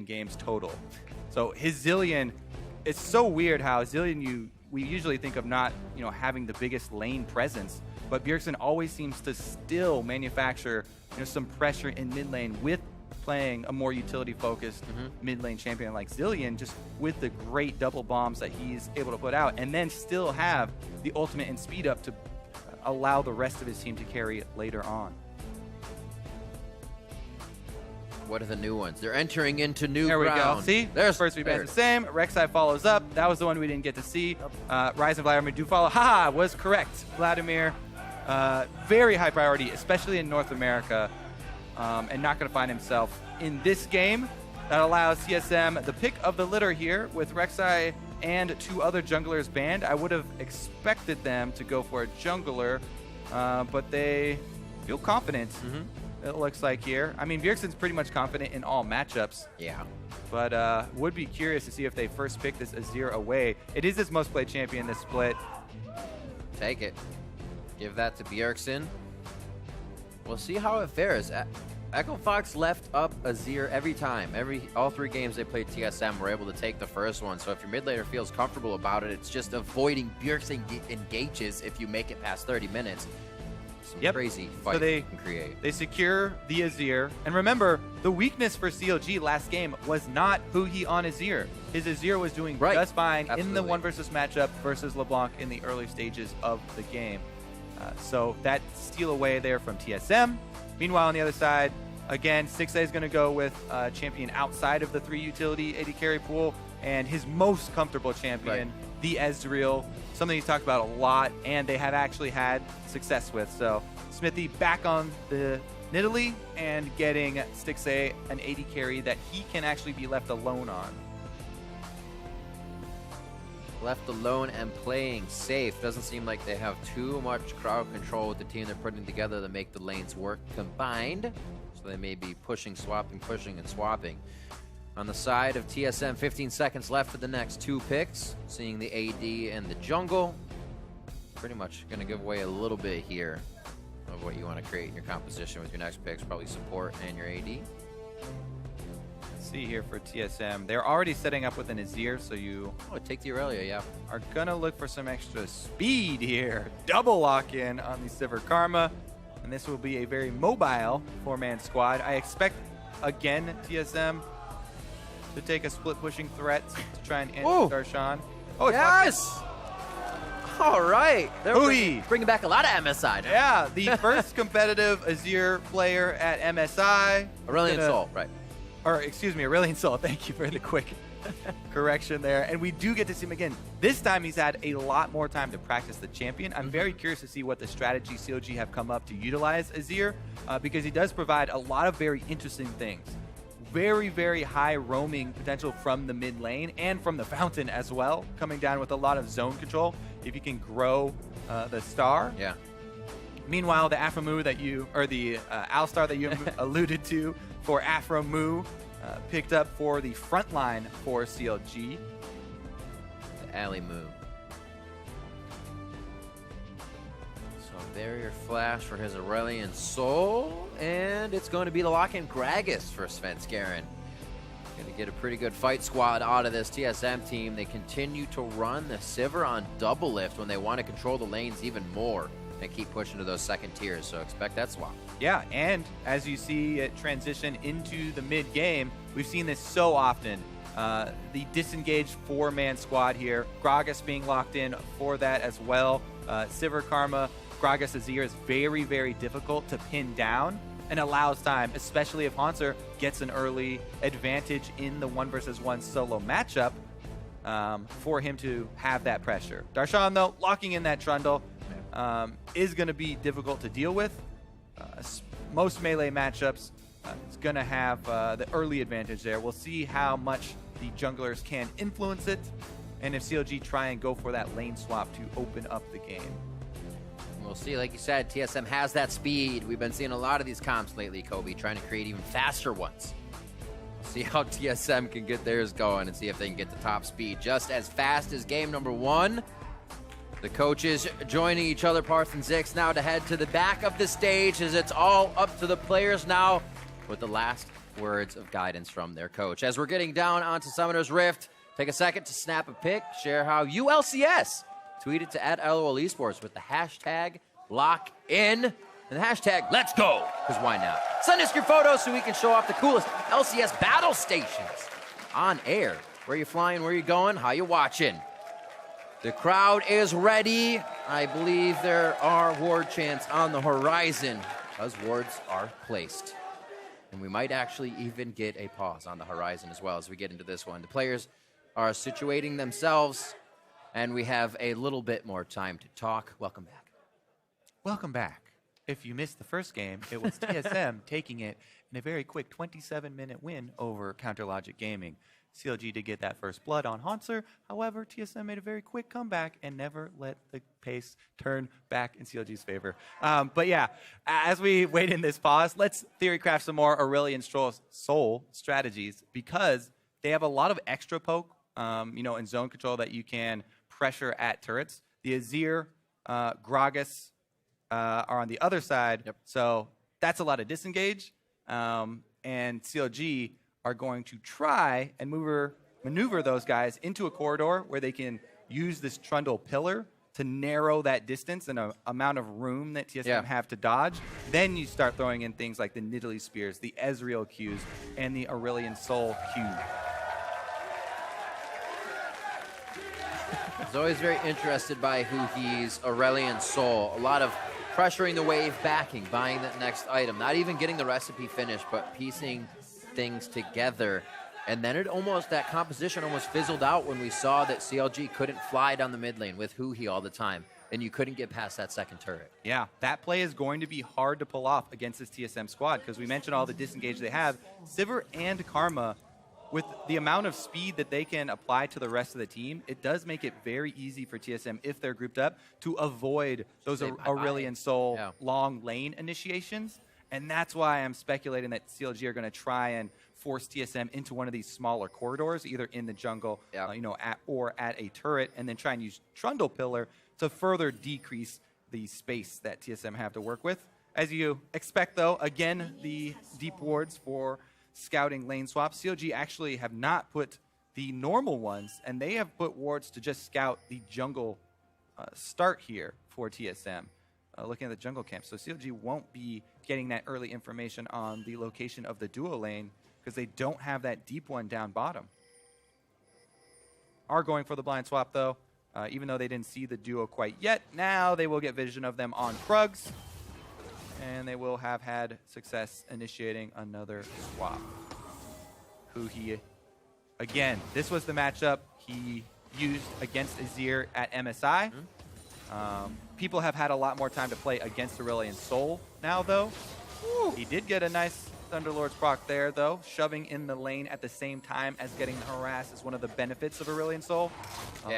games total. So his Zilean, it's so weird how Zilean we usually think of not having the biggest lane presence, but Bjergsen always seems to still manufacture some pressure in mid lane with playing a more utility-focused mid lane champion like Zilean, just with the great double bombs that he's able to put out, and then still have the ultimate and speed up to allow the rest of his team to carry it later on. What are the new ones? They're entering into new ground. There we go. See? There's first rebound the same. Rek'Sai follows up. That was the one we didn't get to see. Rise and Vladimir do follow. Haha, was correct. Vladimir, very high priority, especially in North America, and not going to find himself in this game. That allows TSM the pick of the litter here with Rek'Sai and 2 other junglers banned. I would have expected them to go for a jungler, but they feel confident. It looks like here. I mean, Bjergsen's pretty much confident in all matchups. Yeah. But would be curious to see if they first pick this Azir away. It is his most played champion this split. Take it. Give that to Bjergsen. We'll see how it fares. Echo Fox left up Azir every time. All 3 games they played TSM were able to take the first one. So if your mid laner feels comfortable about it, it's just avoiding Bjergsen engages if you make it past 30 minutes. Some crazy fight so they can create. They secure the Azir. And remember, the weakness for CLG last game was not Huhi on Azir. His Azir was doing just fine in the 1 versus matchup versus LeBlanc in the early stages of the game. So that steal away there from TSM. Meanwhile, on the other side, again, 6A is going to go with a champion outside of the 3 utility AD carry pool, and his most comfortable champion, the Ezreal, something he's talked about a lot, and they have actually had success with. So Smithy back on the Nidalee and getting 6A an AD carry that he can actually be left alone on. Left alone and playing safe. Doesn't seem like they have too much crowd control with the team they're putting together to make the lanes work combined. So they may be pushing, swapping, pushing, and swapping. On the side of TSM, 15 seconds left for the next 2 picks. Seeing the AD and the jungle. Pretty much going to give away a little bit here of what you want to create in your composition with your next picks. Probably support and your AD. See here for TSM, they're already setting up with an Azir, so you take the Aurelia, are gonna look for some extra speed here. Double lock in on the Sivir Karma, and this will be a very mobile 4-man squad. I expect again TSM to take a split pushing threat to try and end Darshan. Oh, yes! All right, they're bringing back a lot of MSI now. Yeah, the first competitive Azir player at MSI. Aurelion Sol, right. Or excuse me, Aurelion Sol. Thank you for the quick correction there. And we do get to see him again. This time he's had a lot more time to practice the champion. I'm very curious to see what the strategy CLG have come up to utilize Azir, because he does provide a lot of very interesting things. Very, very high roaming potential from the mid lane and from the fountain as well, coming down with a lot of zone control if you can grow the star. Yeah. Meanwhile, the Afromu that the Alistar that you alluded to for Afromu, picked up for the front line for CLG. The alley move. So barrier flash for his Aurelion Sol, and it's going to be the lock-in Gragas for Svenskeren. Going to get a pretty good fight squad out of this TSM team. They continue to run the Sivir on double lift when they want to control the lanes even more and keep pushing to those second tiers, so expect that swap. Yeah, and as you see it transition into the mid game, we've seen this so often. The disengaged 4-man squad here, Gragas being locked in for that as well. Sivir Karma, Gragas Azir is very, very difficult to pin down and allows time, especially if Haunter gets an early advantage in the 1 versus 1 solo matchup, for him to have that pressure. Darshan, though, locking in that Trundle, is going to be difficult to deal with. Most melee matchups, it's going to have the early advantage there. We'll see how much the junglers can influence it, and if CLG try and go for that lane swap to open up the game. We'll see. Like you said, TSM has that speed. We've been seeing a lot of these comps lately, Kobe, trying to create even faster ones. We'll see how TSM can get theirs going and see if they can get the top speed just as fast as game number 1. The coaches joining each other, Parth and Zix, now to head to the back of the stage as it's all up to the players now with the last words of guidance from their coach. As we're getting down onto Summoner's Rift, take a second to snap a pic, share how you LCS. Tweet it to @LOL Esports with the hashtag LOCKIN and the hashtag Let's Go, because why not? Send us your photos so we can show off the coolest LCS battle stations on air. Where you flying, where you going, how you watching? The crowd is ready. I believe there are ward chants on the horizon as wards are placed. And we might actually even get a pause on the horizon as well as we get into this one. The players are situating themselves, and we have a little bit more time to talk. Welcome back. Welcome back. If you missed the first game, it was TSM taking it in a very quick 27-minute win over CounterLogic Gaming. CLG did get that first blood on Haunter. However, TSM made a very quick comeback and never let the pace turn back in CLG's favor. But yeah, as we wait in this pause, let's theory craft some more Aurelion Soul strategies, because they have a lot of extra poke, in zone control that you can pressure at turrets. The Azir, Gragas are on the other side, so that's a lot of disengage. And CLG are going to try and maneuver those guys into a corridor where they can use this Trundle pillar to narrow that distance and amount of room that TSM have to dodge. Then you start throwing in things like the Nidalee Spears, the Ezreal Qs, and the Aurelion Soul Q. I was always very interested by who he's Aurelion Soul. A lot of pressuring the wave, backing, buying that next item, not even getting the recipe finished, but piecing things together. And then that composition almost fizzled out when we saw that CLG couldn't fly down the mid lane with Huhi all the time, and you couldn't get past that second turret. Yeah, that play is going to be hard to pull off against this TSM squad, because we mentioned all the disengage they have. Sivir and Karma, with the amount of speed that they can apply to the rest of the team, it does make it very easy for TSM, if they're grouped up, to avoid those Aurelion Soul long lane initiations. And that's why I'm speculating that CLG are going to try and force TSM into one of these smaller corridors, either in the jungle, or at a turret, and then try and use Trundle Pillar to further decrease the space that TSM have to work with. As you expect, though, again, the deep wards for scouting lane swaps. CLG actually have not put the normal ones, and they have put wards to just scout the jungle start here for TSM. Looking at the jungle camp. So CLG won't be getting that early information on the location of the duo lane because they don't have that deep one down bottom. Are going for the blind swap, though, even though they didn't see the duo quite yet. Now they will get vision of them on Krugs, and they will have had success initiating another swap. Huhi, again, this was the matchup he used against Azir at MSI. People have had a lot more time to play against Aurelion Soul now, though. Ooh. He did get a nice Thunderlord's proc there, though. Shoving in the lane at the same time as getting harassed is one of the benefits of Aurelion Soul.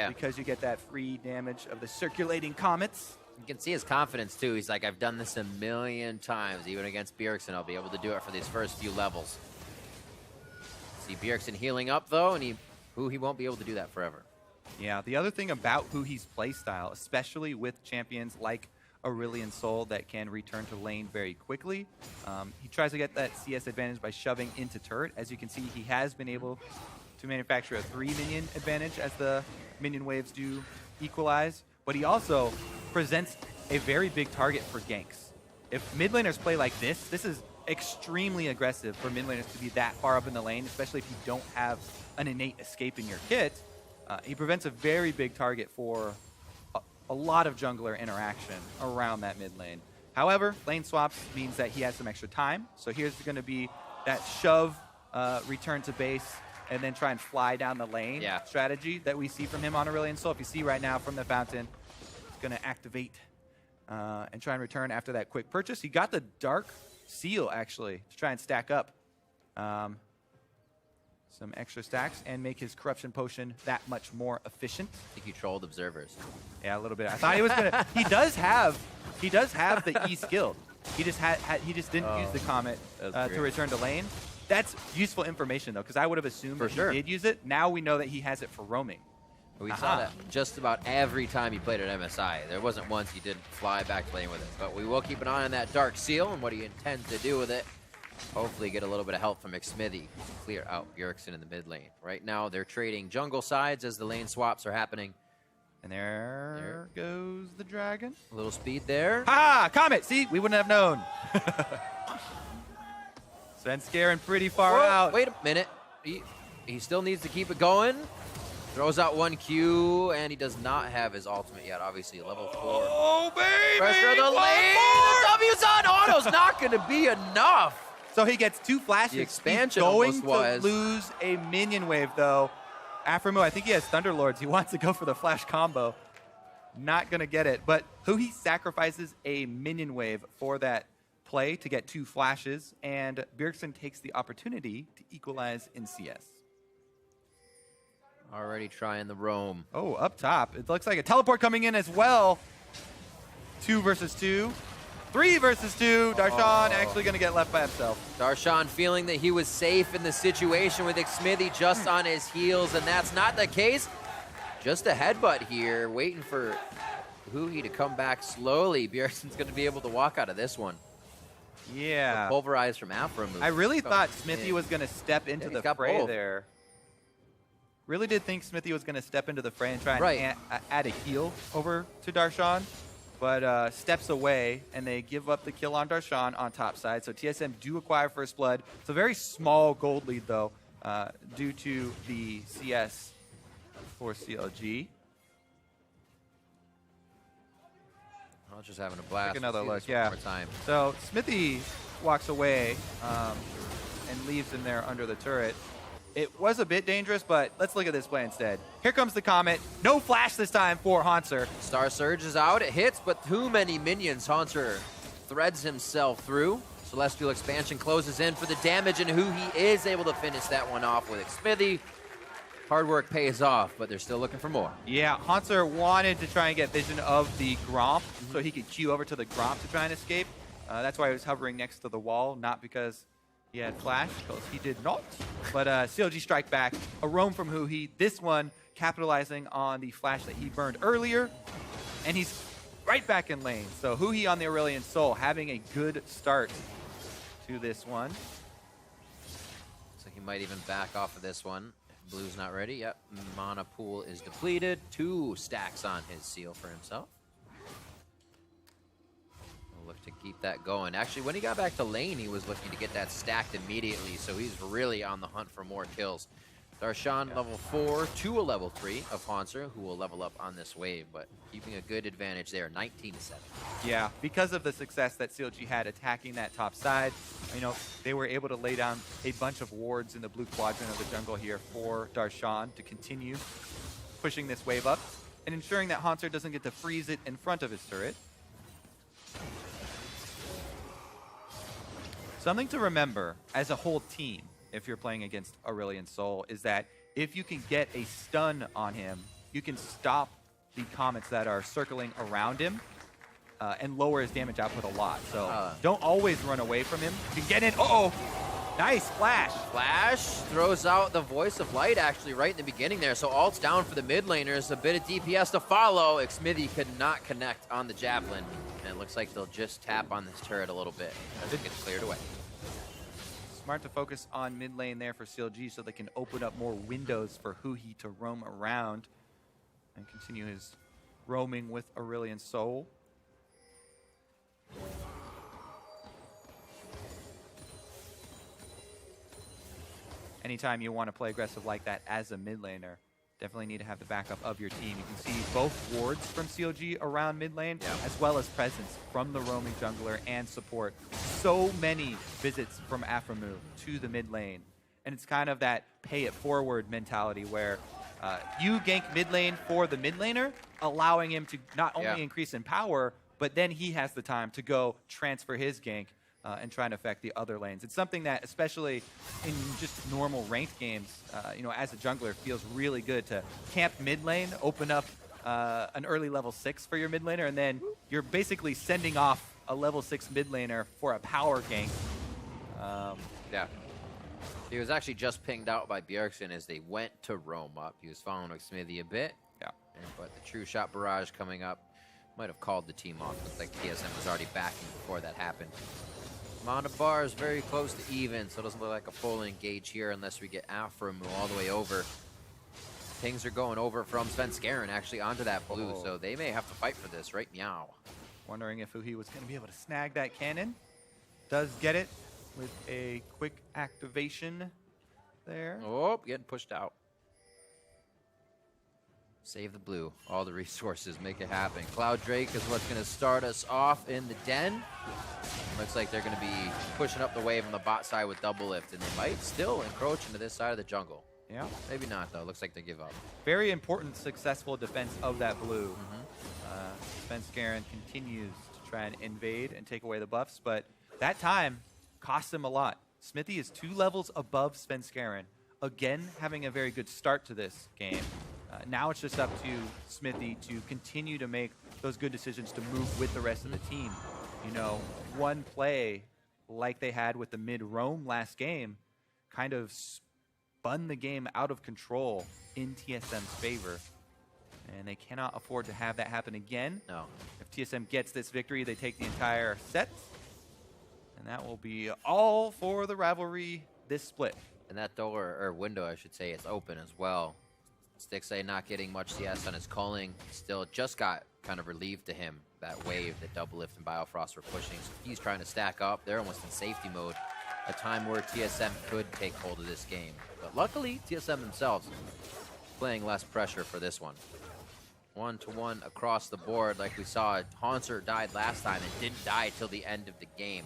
Because you get that free damage of the circulating comets. You can see his confidence, too. He's like, I've done this a million times. Even against Bjergsen, I'll be able to do it for these first few levels. See Bjergsen healing up, though, and he won't be able to do that forever. Yeah, the other thing about Huhi's playstyle, especially with champions like Aurelion Soul that can return to lane very quickly, he tries to get that CS advantage by shoving into turret. As you can see, he has been able to manufacture a 3-minion advantage as the minion waves do equalize, but he also presents a very big target for ganks. If mid laners play like this is extremely aggressive for mid laners to be that far up in the lane, especially if you don't have an innate escape in your kit. He prevents a very big target for a lot of jungler interaction around that mid lane. However, lane swaps means that he has some extra time. So here's going to be that shove, return to base, and then try and fly down the lane strategy that we see from him on Aurelion Soul. If you see right now from the fountain, it's going to activate and try and return after that quick purchase. He got the Dark Seal, actually, to try and stack up some extra stacks and make his corruption potion that much more efficient. I think you trolled observers. Yeah, a little bit. I thought he was gonna. He does have the E skilled. He just didn't use the comet to return to lane. That's useful information though, because I would have assumed that he did use it. Now we know that he has it for roaming. We saw that just about every time he played at MSI. There wasn't once he didn't fly back to lane with it. But we will keep an eye on that Dark Seal and what he intends to do with it. hopefully get a little bit of help from Xmithy to clear out Bjergsen in the mid lane. Right now, they're trading jungle sides as the lane swaps are happening. And there goes the dragon. A little speed there. Ha! Comet! See, we wouldn't have known. Sven scaring pretty far out. Wait a minute. He still needs to keep it going. Throws out 1 Q, and he does not have his ultimate yet. Obviously, level 4. Oh, baby! Pressure of the lane. The W's on auto's not going to be enough. So he gets 2 flashes. The expansion He's going almost to lose a minion wave, though. Aframu, I think he has Thunderlords. He wants to go for the flash combo. Not going to get it. But Huhi sacrifices a minion wave for that play to get 2 flashes, and Bjergsen takes the opportunity to equalize in CS. Already trying the roam. Oh, up top. It looks like a teleport coming in as well. 2 versus 2. 3 versus 2. Darshan actually going to get left by himself. Darshan feeling that he was safe in the situation with Xmithy just on his heels, and that's not the case. Just a headbutt here, waiting for Huhi to come back slowly. Bjergsen's going to be able to walk out of this one. Yeah. Pulverized from Aframu. I really thought Smithy was going to step into the fray there. Really did think Smithy was going to step into the fray and try and add a heal over to Darshan, but steps away, and they give up the kill on Darshan on top side. So TSM do acquire first blood. It's a very small gold lead, though, due to the CS for CLG. I was just having a blast. Take another look, One more time. So Smithy walks away and leaves him there under the turret. It was a bit dangerous, but let's look at this play instead. Here comes the Comet. No flash this time for Haunter. Star Surge is out. It hits, but too many minions. Haunter threads himself through. Celestial Expansion closes in for the damage, and Huhi is able to finish that one off with Xmithy. Hard work pays off, but they're still looking for more. Yeah, Haunter wanted to try and get vision of the Gromp so he could queue over to the Gromp to try and escape. That's why he was hovering next to the wall, not because he had flash, because he did not. But CLG strike back, a roam from Huhi. This one capitalizing on the flash that he burned earlier, and he's right back in lane. So Huhi on the Aurelion Soul having a good start to this one. So he might even back off of this one. Blue's not ready. Yep, mana pool is depleted. 2 stacks on his seal for himself. Look to keep that going. Actually, when he got back to lane, he was looking to get that stacked immediately, so he's really on the hunt for more kills. Darshan level 4 to a level 3 of Haunter, who will level up on this wave, but keeping a good advantage there, 19-7. Yeah, because of the success that CLG had attacking that top side, you know, they were able to lay down a bunch of wards in the blue quadrant of the jungle here for Darshan to continue pushing this wave up and ensuring that Haunter doesn't get to freeze it in front of his turret. Something to remember as a whole team, if you're playing against Aurelion Sol, is that if you can get a stun on him, you can stop the comets that are circling around him and lower his damage output a lot. So don't always run away from him. You can get in. Uh-oh! Nice flash. Flash throws out the Voice of Light actually right in the beginning there. So ult's down for the mid laners. A bit of DPS to follow. Xmithy could not connect on the Javelin. And it looks like they'll just tap on this turret a little bit as it gets cleared away. Smart to focus on mid lane there for CLG so they can open up more windows for Huhi to roam around and continue his roaming with Aurelion Sol. Anytime you want to play aggressive like that as a mid laner, definitely need to have the backup of your team. You can see both wards from CLG around mid lane, as well as presence from the roaming jungler and support. So many visits from Aframu to the mid lane. And it's kind of that pay it forward mentality where you gank mid lane for the mid laner, allowing him to not only increase in power, but then he has the time to go transfer his gank and try and affect the other lanes. It's something that, especially in just normal ranked games, you know, as a jungler, feels really good to camp mid lane, open up an early level 6 for your mid laner, and then you're basically sending off a level 6 mid laner for a power gank. Yeah. He was actually just pinged out by Bjergsen as they went to roam up. He was following Xmithy a bit. Yeah. But the True Shot Barrage coming up might have called the team off. Looks like TSM was already backing before that happened. Amount of bars very close to even, so it doesn't look like a full engage here unless we get Afro move all the way over. Things are going over from Svenskeren actually onto that blue, so they may have to fight for this right now. Wondering if he was going to be able to snag that cannon. Does get it with a quick activation there. Oh, getting pushed out. Save the blue. All the resources, make it happen. Cloud Drake is what's going to start us off in the den. Looks like they're going to be pushing up the wave on the bot side with double lift, and they might still encroach into this side of the jungle. Yeah. Maybe not, though. Looks like they give up. Very important, successful defense of that blue. Svenskeren continues to try and invade and take away the buffs, but that time costs him a lot. Smithy is 2 levels above Svenskeren. Again, having a very good start to this game. Now it's just up to Smithy to continue to make those good decisions to move with the rest of the team. You know, one play like they had with the mid roam last game kind of spun the game out of control in TSM's favor. And they cannot afford to have that happen again. No. If TSM gets this victory, they take the entire set. And that will be all for the rivalry this split. And that door, or window, I should say, is open as well. Stixay not getting much CS on his calling. Still just got kind of relieved to him, that wave that Double Lift and Biofrost were pushing. So he's trying to stack up. They're almost in safety mode. A time where TSM could take hold of this game. But luckily, TSM themselves playing less pressure for this one. 1-to-1 across the board, like we saw. Haunter died last time and didn't die till the end of the game.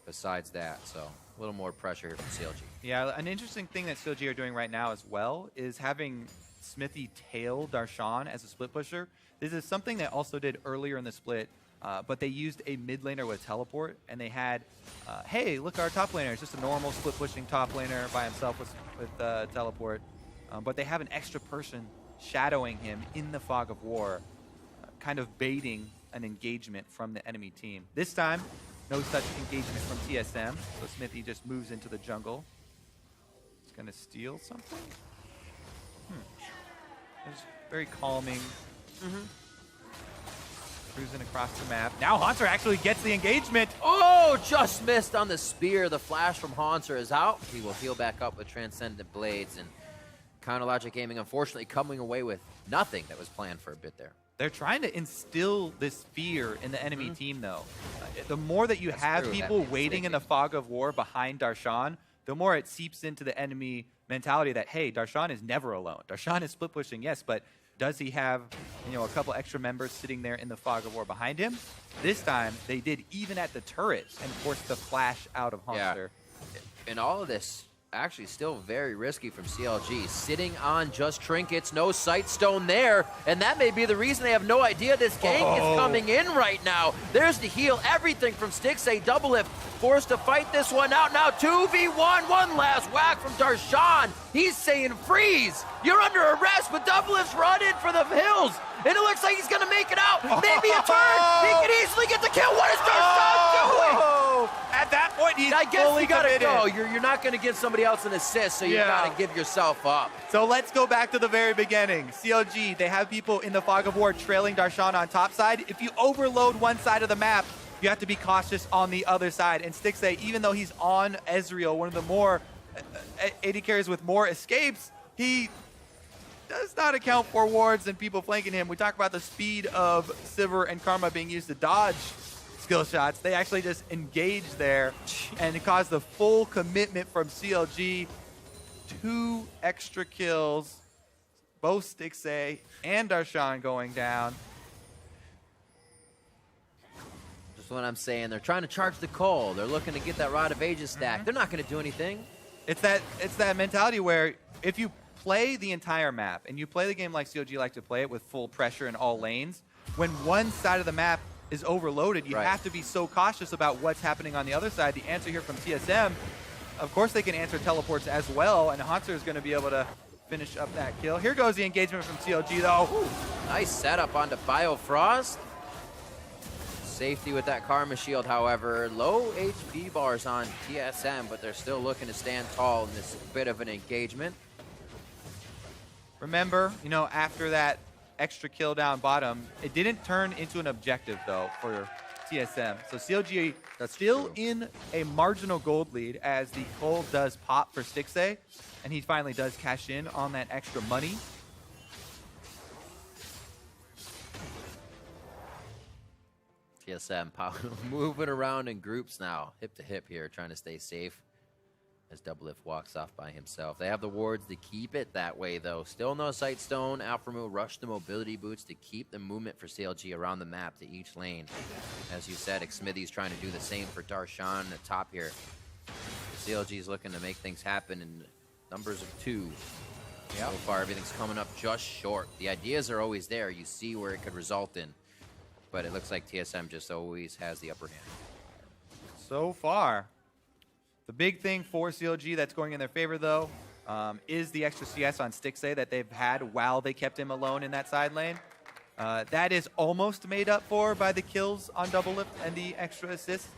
Besides that, so a little more pressure here from CLG. Yeah, an interesting thing that CLG are doing right now as well is having Smithy tail Darshan as a split pusher. This is something they also did earlier in the split, but they used a mid laner with teleport, and they had, hey, look, our top laner is just a normal split pushing top laner by himself with teleport, but they have an extra person shadowing him in the fog of war, kind of baiting an engagement from the enemy team. This time, no such engagement from TSM, so Smithy just moves into the jungle. He's gonna steal something? It's very calming. Cruising across the map. Now Haunter actually gets the engagement. Oh, just missed on the spear. The flash from Haunter is out. He will heal back up with Transcendent Blades, and Counter Logic Gaming unfortunately coming away with nothing that was planned for a bit there. They're trying to instill this fear in the enemy team, though. The more that you have people waiting in the fog of war behind Darshan, the more it seeps into the enemy mentality that, hey, Darshan is never alone. Darshan is split pushing, yes, but does he have, you know, a couple extra members sitting there in the fog of war behind him? This time, they did even at the turrets and forced the flash out of Haunter. Yeah. In all of this, actually still very risky from CLG. Sitting on just trinkets, no sight stone there, and that may be the reason they have no idea this gank is coming in right now. There's the heal, everything from Stixay. Double Lift forced to fight this one out. Now 2v1, one last whack from Darshan. He's saying freeze, you're under arrest, but Double Lift's running for the hills, and it looks like he's gonna make it out. Maybe a turn, he can easily get the kill. What is Darshan doing? At that point, he's I guess fully you gotta committed. go. You're not gonna give somebody else an assist, so you gotta give yourself up. So let's go back to the very beginning. CLG, they have people in the fog of war trailing Darshan on top side. If you overload one side of the map, you have to be cautious on the other side. And Stixay, even though he's on Ezreal, one of the more AD carries with more escapes, he does not account for wards and people flanking him. We talk about the speed of Sivir and Karma being used to dodge skill shots. They actually just engage there, and it caused the full commitment from CLG. 2 extra kills, both Stixay and Darshan going down. Just what I'm saying. They're trying to charge the coal. They're looking to get that Rod of Ages stack. They're not going to do anything. It's that mentality where if you play the entire map and you play the game like CLG like to play it with full pressure in all lanes, when one side of the map is overloaded, you have to be so cautious about what's happening on the other side. The answer here from TSM, of course they can answer teleports as well, and Haunter is going to be able to finish up that kill. Here goes the engagement from CLG though. Ooh. Nice setup onto Biofrost. Safety with that Karma Shield, however. Low HP bars on TSM, but they're still looking to stand tall in this bit of an engagement. Remember, you know, after that extra kill down bottom, it didn't turn into an objective though for TSM. So CLG That's still true. in a marginal gold lead as the Cole does pop for Stixxay, and he finally does cash in on that extra money. TSM moving around in groups now, hip to hip here, trying to stay safe as Doublelift walks off by himself. They have the wards to keep it that way, though. Still no Sightstone. Alpharmu rush the mobility boots to keep the movement for CLG around the map to each lane. As you said, Xmithy's trying to do the same for Darshan at the top here. CLG's looking to make things happen in numbers of 2. So far, everything's coming up just short. The ideas are always there. You see where it could result in. But it looks like TSM just always has the upper hand. So far. The big thing for CLG that's going in their favor, though, is the extra CS on Stixxay that they've had while they kept him alone in that side lane. That is almost made up for by the kills on Doublelift and the extra assists,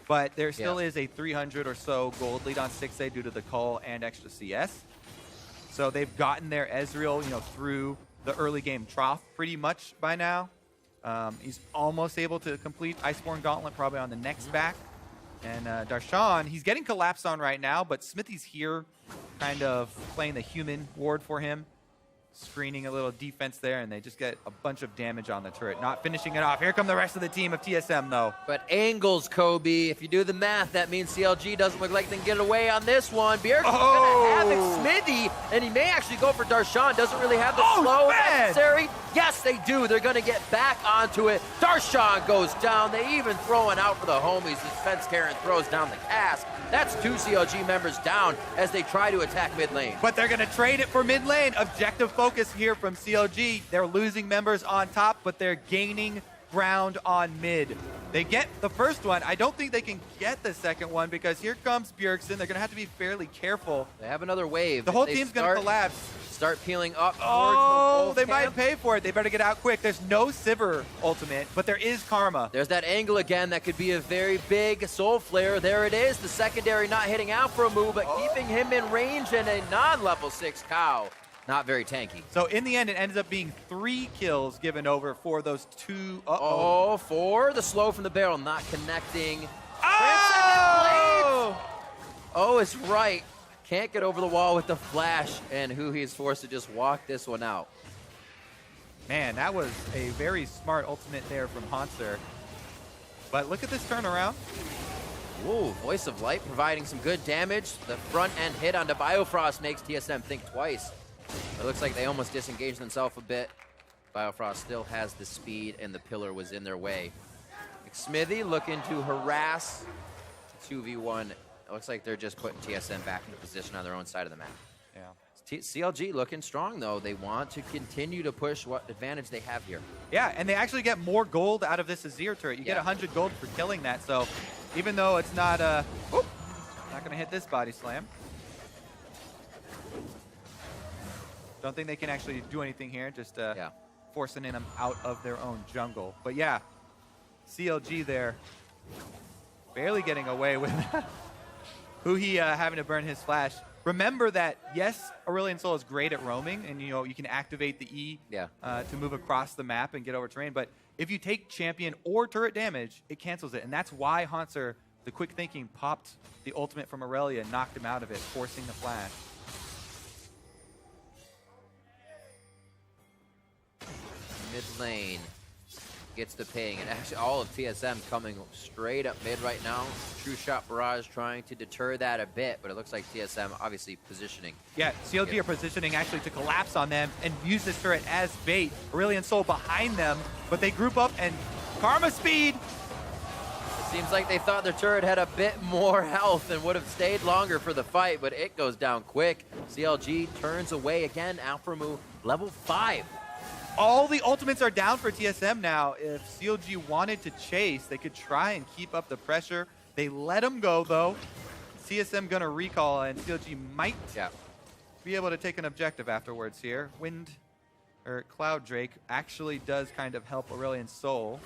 but there still is a 300 or so gold lead on Stixxay due to the call and extra CS. So they've gotten their Ezreal, through the early game trough pretty much by now. He's almost able to complete Iceborne Gauntlet probably on the next back. And Darshan, he's getting collapsed on right now, but Smithy's here kind of playing the human ward for him, screening a little defense there, and they just get a bunch of damage on the turret. Not finishing it off. Here come the rest of the team of TSM, though. But angles, Kobe. If you do the math, that means CLG doesn't look like they can get away on this one. Bjergsen's going to have Xmithy, and he may actually go for Darshan. Doesn't really have the slow necessary. Yes, they do. They're going to get back onto it. Darshan goes down. They even throwing out for the homies. The defense Karen throws down the cast. That's 2 CLG members down as they try to attack mid lane. But they're going to trade it for mid lane. Objective focus here from CLG. They're losing members on top, but they're gaining ground on mid. They get the first one. I don't think they can get the second one because here comes Bjergsen. They're going to have to be fairly careful. They have another wave. The whole team's going to collapse. Start peeling up. Oh, they might pay for it. They better get out quick. There's no Sivir ultimate, but there is Karma. There's that angle again. That could be a very big soul flare. There it is. The secondary not hitting out for a move, but keeping him in range, and a non-level 6 cow. Not very tanky. So in the end, it ends up being 3 kills given over for those 2. Oh, 4. The slow from the barrel not connecting. Oh! Oh, it's right. Can't get over the wall with the flash, and he's forced to just walk this one out. Man, that was a very smart ultimate there from Hanser. But look at this turnaround. Whoa, Voice of Light providing some good damage. The front end hit onto Biofrost makes TSM think twice. It looks like they almost disengaged themselves a bit. Biofrost still has the speed, and the pillar was in their way. Xmithy looking to harass 2v1. It looks like they're just putting TSM back into position on their own side of the map. Yeah. CLG looking strong, though. They want to continue to push what advantage they have here. Yeah, and they actually get more gold out of this Azir turret. You get 100 gold for killing that, so even though it's not not going to hit this body slam. Don't think they can actually do anything here, just forcing them out of their own jungle. But yeah, CLG there, barely getting away with Huhi having to burn his flash. Remember that, yes, Aurelion Sol is great at roaming, and you can activate the E to move across the map and get over terrain, but if you take champion or turret damage, it cancels it, and that's why Hanser, the quick thinking, popped the ultimate from Aurelia and knocked him out of it, forcing the flash. Mid lane gets the ping, and actually all of TSM coming straight up mid right now. True Shot Barrage trying to deter that a bit, but it looks like TSM obviously positioning. Yeah, CLG are positioning actually to collapse on them and use this turret as bait. Aurelion Sol behind them, but they group up and Karma speed. It seems like they thought their turret had a bit more health and would have stayed longer for the fight, but it goes down quick. CLG turns away again. Alpharmu level 5. All the ultimates are down for TSM now. If CLG wanted to chase, they could try and keep up the pressure. They let him go, though. TSM gonna recall, and CLG might be able to take an objective afterwards here. Cloud Drake actually does kind of help Aurelion Sol.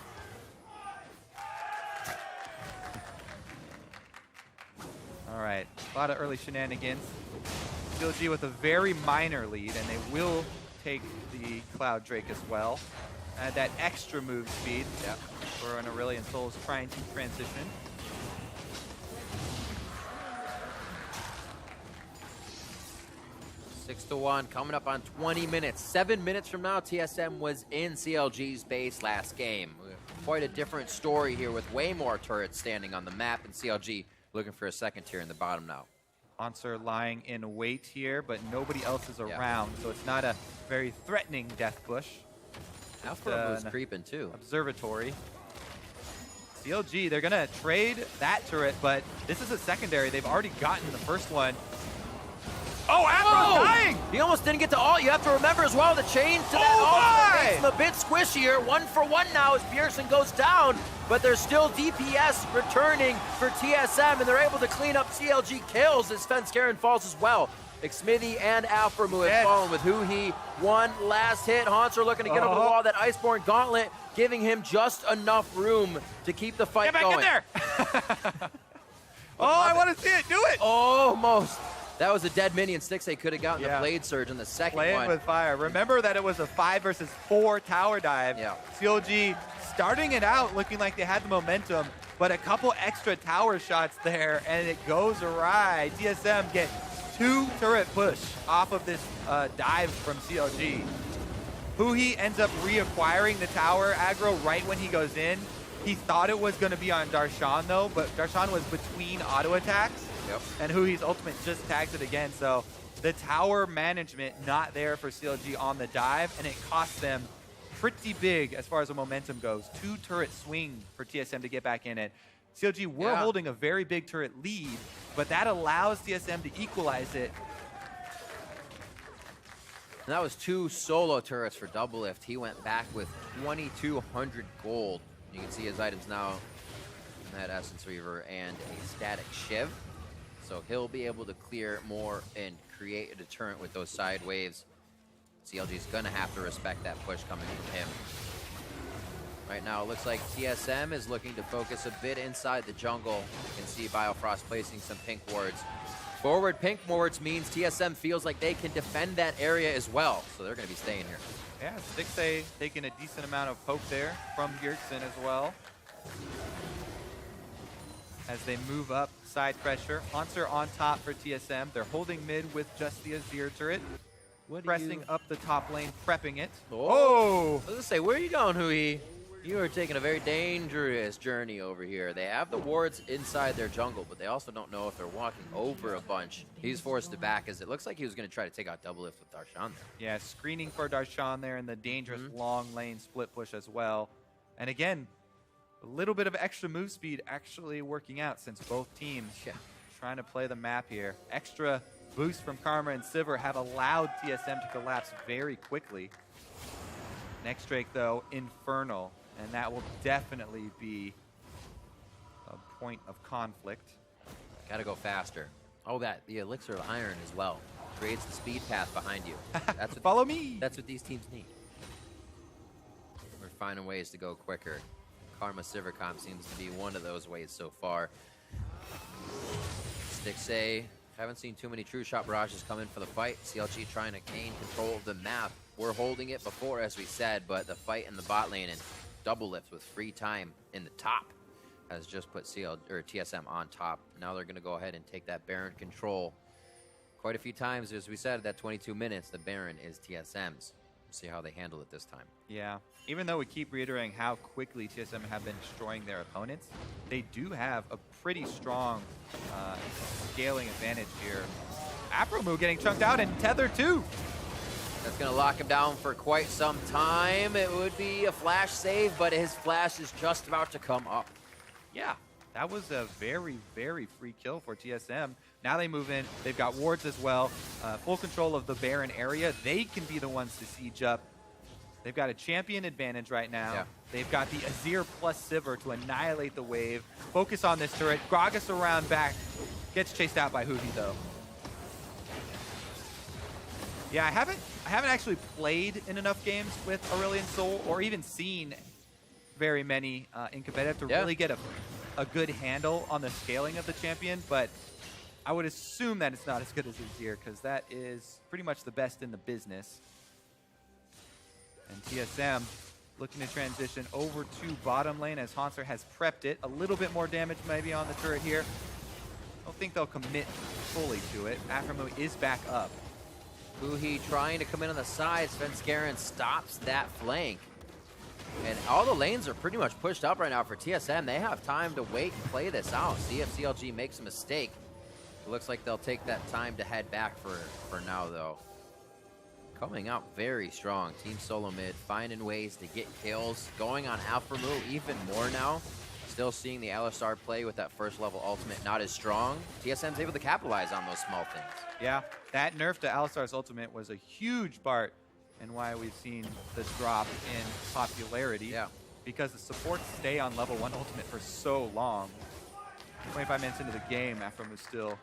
All right, a lot of early shenanigans. CLG with a very minor lead, and they will take the Cloud Drake as well. That extra move speed. for an Aurelion Souls trying to transition. Six to 1, coming up on 20 minutes. 7 minutes from now, TSM was in CLG's base last game. Quite a different story here with way more turrets standing on the map, and CLG looking for a second tier in the bottom now. Monster lying in wait here, but nobody else is around, so it's not a very threatening death bush. Alpha was creeping too. Observatory. CLG, they're gonna trade that turret, but this is a secondary. They've already gotten the first one. Oh, Afro's dying! He almost didn't get to ult. You have to remember as well, the chain to that ult makes him a bit squishier. 1 for 1 now as Pearson goes down, but there's still DPS returning for TSM, and they're able to clean up CLG kills as Fence Karen falls as well. Xmithy and Alframu have fallen with Huhi. One last hit. Haunter looking to get over the wall. That Iceborne Gauntlet giving him just enough room to keep the fight going. Get back in there! I want to see it. Do it! Almost. That was a dead minion. Stixxay could have gotten the Blade Surge in the second one. Playing with fire. Remember that it was a 5 versus 4 tower dive. Yeah. CLG starting it out looking like they had the momentum, but a couple extra tower shots there, and it goes awry. TSM get 2 turret push off of this dive from CLG. Huhi ends up reacquiring the tower aggro right when he goes in. He thought it was going to be on Darshan though, but Darshan was between auto attacks. Yep. And Huhi's ultimate just tags it again. So the tower management not there for CLG on the dive, and it costs them pretty big as far as the momentum goes. 2 turret swing for TSM to get back in it. CLG were holding a very big turret lead, but that allows TSM to equalize it. And that was 2 solo turrets for Doublelift. He went back with 2,200 gold. You can see his items now, that Essence Reaver and a Static Shiv. So he'll be able to clear more and create a deterrent with those side waves. CLG's gonna have to respect that push coming from him. Right now, it looks like TSM is looking to focus a bit inside the jungle. You can see Biofrost placing some pink wards. Forward pink wards means TSM feels like they can defend that area as well. So they're gonna be staying here. Yeah, Stixxay taking a decent amount of poke there from Bjergsen as well. As they move up, side pressure. Haunter on top for TSM. They're holding mid with just the Azir turret. Pressing up the top lane, prepping it. Oh! I was gonna say, where are you going, Huhi? You are taking a very dangerous journey over here. They have the wards inside their jungle, but they also don't know if they're walking over a bunch. He's forced to back as it looks like he was going to try to take out Doublelift with Darshan there. Yeah, screening for Darshan there in the dangerous long lane split push as well. And again, a little bit of extra move speed actually working out since both teams trying to play the map here. Extra boost from Karma and Sivir have allowed TSM to collapse very quickly. Next Drake though, Infernal, and that will definitely be a point of conflict. Gotta go faster. Oh, the Elixir of Iron as well. Creates the speed path behind you. That's what, Follow me! That's what these teams need. We're finding ways to go quicker. Karma Sivir comp seems to be one of those ways so far. Stixxay, haven't seen too many true shot barrages come in for the fight. CLG trying to gain control of the map. We're holding it before, as we said, but the fight in the bot lane and Doublelift with free time in the top has just put TSM on top. Now they're going to go ahead and take that Baron control. Quite a few times, as we said, that 22 minutes, the Baron is TSM's. We'll see how they handle it this time. Yeah, even though we keep reiterating how quickly TSM have been destroying their opponents, they do have a pretty strong scaling advantage here. Apromu getting chunked out and Tether too. That's going to lock him down for quite some time. It would be a flash save, but his flash is just about to come up. Yeah, that was a very, very free kill for TSM. Now they move in. They've got wards as well. Full control of the Baron area. They can be the ones to siege up. They've got a champion advantage right now. Yeah. They've got the Azir plus Sivir to annihilate the wave. Focus on this turret. Gragas around back. Gets chased out by Huhi though. Yeah, I haven't actually played in enough games with Aurelion Sol or even seen very many in competitive to really get a good handle on the scaling of the champion, but I would assume that it's not as good as Azir because that is pretty much the best in the business. And TSM looking to transition over to bottom lane as Hanser has prepped it. A little bit more damage maybe on the turret here. I don't think they'll commit fully to it. Aframu is back up. Buhi trying to come in on the side. Svenskeren stops that flank. And all the lanes are pretty much pushed up right now for TSM. They have time to wait and play this out. See if CLG makes a mistake. It looks like they'll take that time to head back for now, though. Coming out very strong. Team SoloMid finding ways to get kills. Going on Alphamu even more now. Still seeing the Alistar play with that first level ultimate not as strong. TSM's able to capitalize on those small things. Yeah, that nerf to Alistar's ultimate was a huge part in why we've seen the drop in popularity. Yeah. Because the supports stay on level 1 ultimate for so long. 25 minutes into the game, Afram is still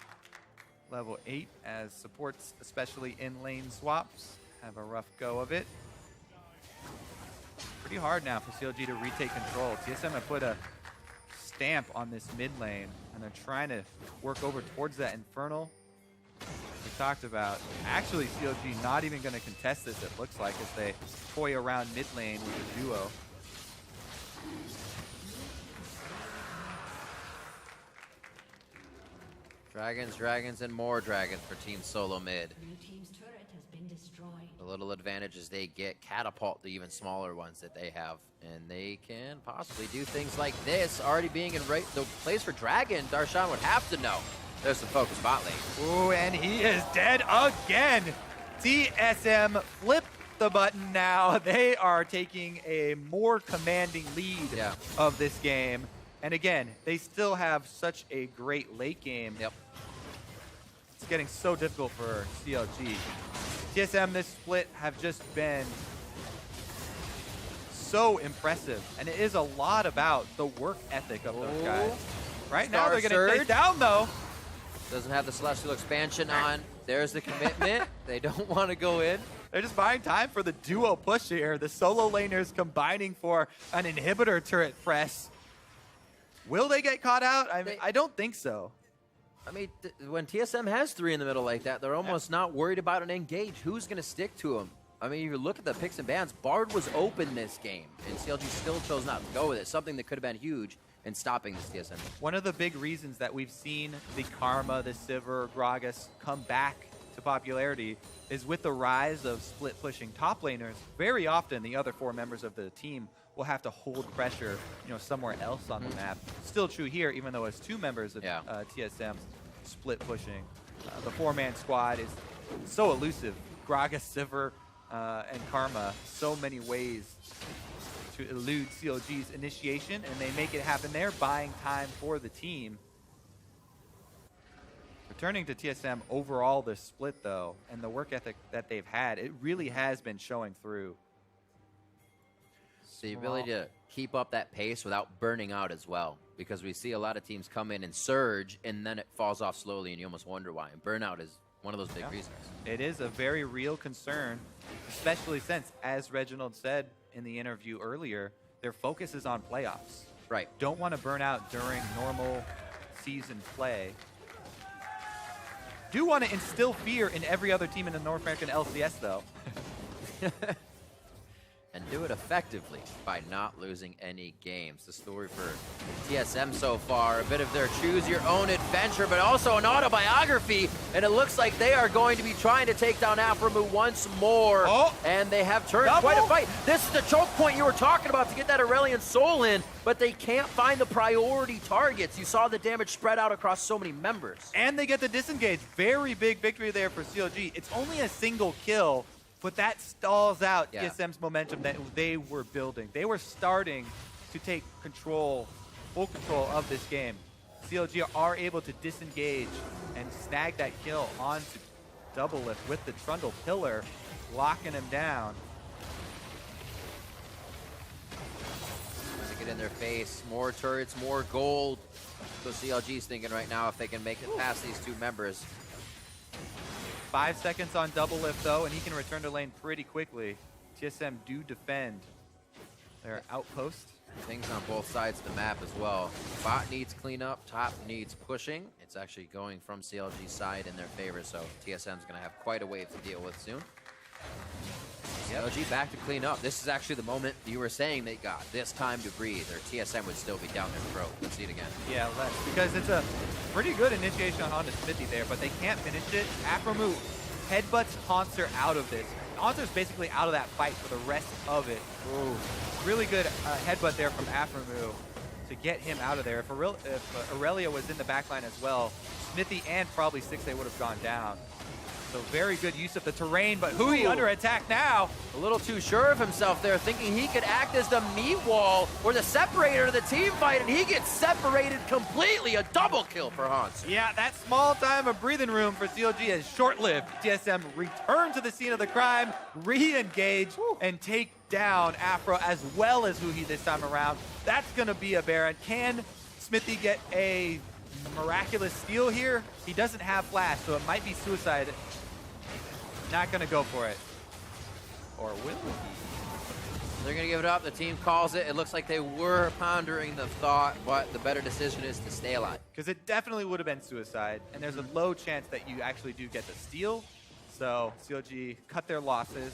level 8 as supports, especially in lane swaps, have a rough go of it. Pretty hard now for CLG to retake control. TSM have put a stamp on this mid lane, and they're trying to work over towards that Infernal we talked about. Actually, CLG not even going to contest this, it looks like, as they toy around mid lane with a duo. Dragons, and more dragons for Team SoloMid. Blue team's turret has been destroyed. The little advantages they get catapult the even smaller ones that they have. And they can possibly do things like this. Already being in the place for Dragon, Darshan would have to know. There's some focus bot lane. Ooh, and he is dead again. TSM flipped the button now. They are taking a more commanding lead of this game. And again, they still have such a great late game. Yep. It's getting so difficult for CLG. TSM this split have just been so impressive. And it is a lot about the work ethic of those guys. Right now they're going to take down though. Doesn't have the Celestial Expansion on. There's the commitment. They don't want to go in. They're just buying time for the duo push here. The solo laners combining for an inhibitor turret press. Will they get caught out? I don't think so. I mean, when TSM has 3 in the middle like that, they're almost not worried about an engage. Who's going to stick to them? I mean, if you look at the picks and bans, Bard was open this game, and CLG still chose not to go with it. Something that could have been huge in stopping this TSM. One of the big reasons that we've seen the Karma, the Sivir, Gragas come back to popularity is with the rise of split pushing top laners. Very often, the other 4 members of the team will have to hold pressure, somewhere else on the map. Still true here, even though it's 2 members of TSM split pushing. The 4-man squad is so elusive. Gragas, Sivir, and Karma, so many ways to elude CLG's initiation, and they make it happen there, buying time for the team. Returning to TSM overall this split, though, and the work ethic that they've had, it really has been showing through. The ability to keep up that pace without burning out as well, because we see a lot of teams come in and surge, and then it falls off slowly, and you almost wonder why. And burnout is one of those big reasons. It is a very real concern, especially since, as Reginald said in the interview earlier, their focus is on playoffs. Right. Don't want to burn out during normal season play. Do want to instill fear in every other team in the North American LCS, though. And do it effectively by not losing any games. The story for TSM so far, a bit of their choose your own adventure, but also an autobiography, and it looks like they are going to be trying to take down Aframu once more, and they have turned quite a fight. This is the choke point you were talking about to get that Aurelion Soul in, but they can't find the priority targets. You saw the damage spread out across so many members. And they get the disengage. Very big victory there for CLG. It's only a single kill, but that stalls out TSM's momentum that they were building. They were starting to take full control of this game. CLG are able to disengage and snag that kill onto Doublelift with the Trundle Pillar, locking him down. Trying to get in their face. More turrets, more gold. So CLG's thinking right now if they can make it past these 2 members. 5 seconds on Doublelift, though, and he can return to lane pretty quickly. TSM do defend their outpost. Things on both sides of the map as well. Bot needs cleanup, top needs pushing. It's actually going from CLG's side in their favor, so TSM's going to have quite a wave to deal with soon. CLG back to clean up. This is actually the moment you were saying they got this time to breathe, or TSM would still be down their throat. Let's see it again. Yeah, less, because it's a pretty good initiation onto Smithy there, but they can't finish it. Afromu headbutts Haunter out of this. Haunter's basically out of that fight for the rest of it. Ooh. Really good headbutt there from Afromu to get him out of there. If Aurelia was in the backline as well, Smithy and probably 6A would have gone down. So very good use of the terrain, but Hui under attack now. A little too sure of himself there, thinking he could act as the meat wall or the separator of the team fight, and he gets separated completely. A double kill for Hans. Yeah, that small time of breathing room for CLG is short-lived. TSM return to the scene of the crime, re-engage, and take down Afro as well as Hui this time around. That's going to be a Baron. Can Smithy get a miraculous steal here? He doesn't have flash, so it might be suicide. Not gonna go for it. Or will he? They're gonna give it up. The team calls it. It looks like they were pondering the thought, but the better decision is to stay alive. Because it definitely would have been suicide, and there's a low chance that you actually do get the steal. So CLG cut their losses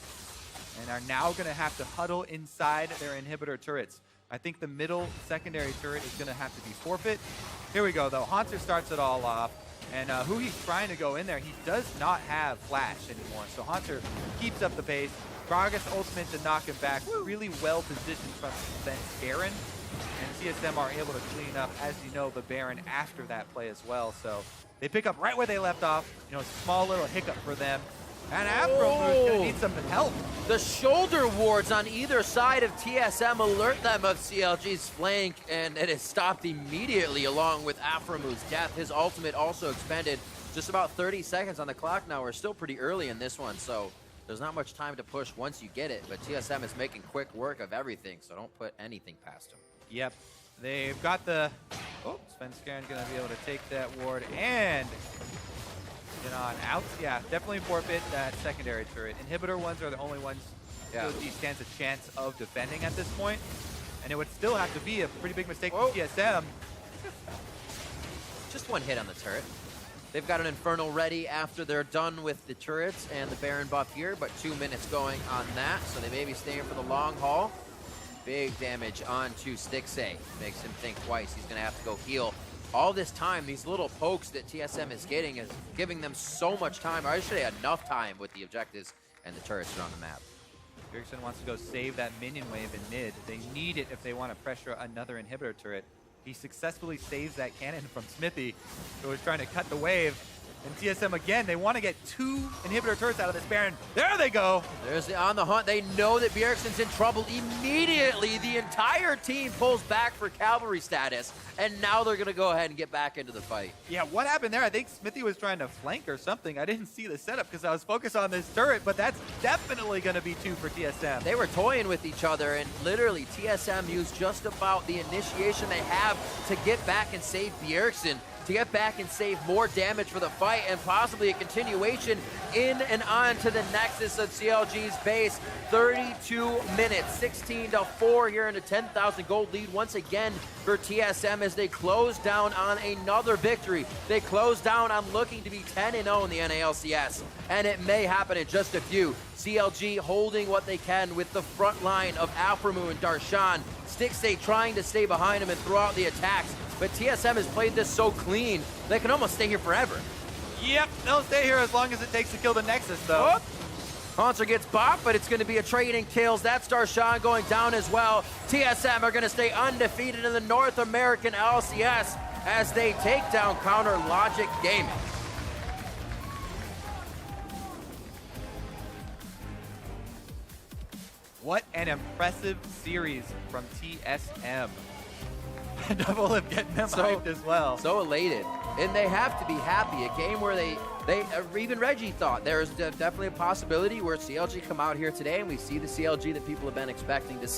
and are now gonna have to huddle inside their inhibitor turrets. I think the middle secondary turret is gonna have to be forfeit. Here we go though. Haunter starts it all off. And Hui's trying to go in there. He does not have flash anymore. So Haunter keeps up the pace. Gragas ultimate to knock him back. Really well positioned from then Baron. And TSM are able to clean up, as you know, the Baron after that play as well. So they pick up right where they left off. You know, small little hiccup for them. And Afromu's gonna need some help. The shoulder wards on either side of TSM alert them of CLG's flank, and it is stopped immediately along with Afromu's death. His ultimate also expended. Just about 30 seconds on the clock now. We're still pretty early in this one, so there's not much time to push once you get it, but TSM is making quick work of everything, so don't put anything past them. Yep. They've got the... Oh, Svenskeren gonna be able to take that ward and... get on out. Yeah, definitely forfeit that secondary turret. Inhibitor ones are the only ones CLG stands a chance of defending at this point. And it would still have to be a pretty big mistake for TSM. Just one hit on the turret. They've got an Infernal ready after they're done with the turrets and the Baron buff here, but 2 minutes going on that, so they may be staying for the long haul. Big damage onto Stixay. Makes him think twice. He's going to have to go heal. All this time, these little pokes that TSM is getting is giving them so much time, or I should say enough time with the objectives and the turrets are on the map. Bjergsen wants to go save that minion wave in mid. They need it if they want to pressure another inhibitor turret. He successfully saves that cannon from Smithy, who was trying to cut the wave. And TSM again, they want to get 2 inhibitor turrets out of this Baron. There they go. There's the on the hunt. They know that Bjergsen's in trouble. Immediately, the entire team pulls back for cavalry status, and now they're going to go ahead and get back into the fight. Yeah, what happened there? I think Smithy was trying to flank or something. I didn't see the setup because I was focused on this turret, but that's definitely going to be 2 for TSM. They were toying with each other, and literally TSM used just about the initiation they have to get back and save Bjergsen, to get back and save more damage for the fight, and possibly a continuation in and on to the nexus of CLG's base. 32 minutes, 16-4 here in a 10,000 gold lead once again for TSM as they close down on another victory. They close down on looking to be 10-0 in the NALCS, and it may happen in just a few. CLG holding what they can with the front line of Afromu and Darshan. Stixay trying to stay behind him and throw out the attacks, but TSM has played this so clean, they can almost stay here forever. Yep, they'll stay here as long as it takes to kill the Nexus, though. Haunter gets bopped, but it's going to be a trade in kills. That's Darshan going down as well. TSM are going to stay undefeated in the North American LCS as they take down Counter Logic Gaming. What an impressive series from TSM. Double Lip getting them hyped as well. So elated. And they have to be happy. A game where they even Reggie thought there's definitely a possibility where CLG come out here today and we see the CLG that people have been expecting to see.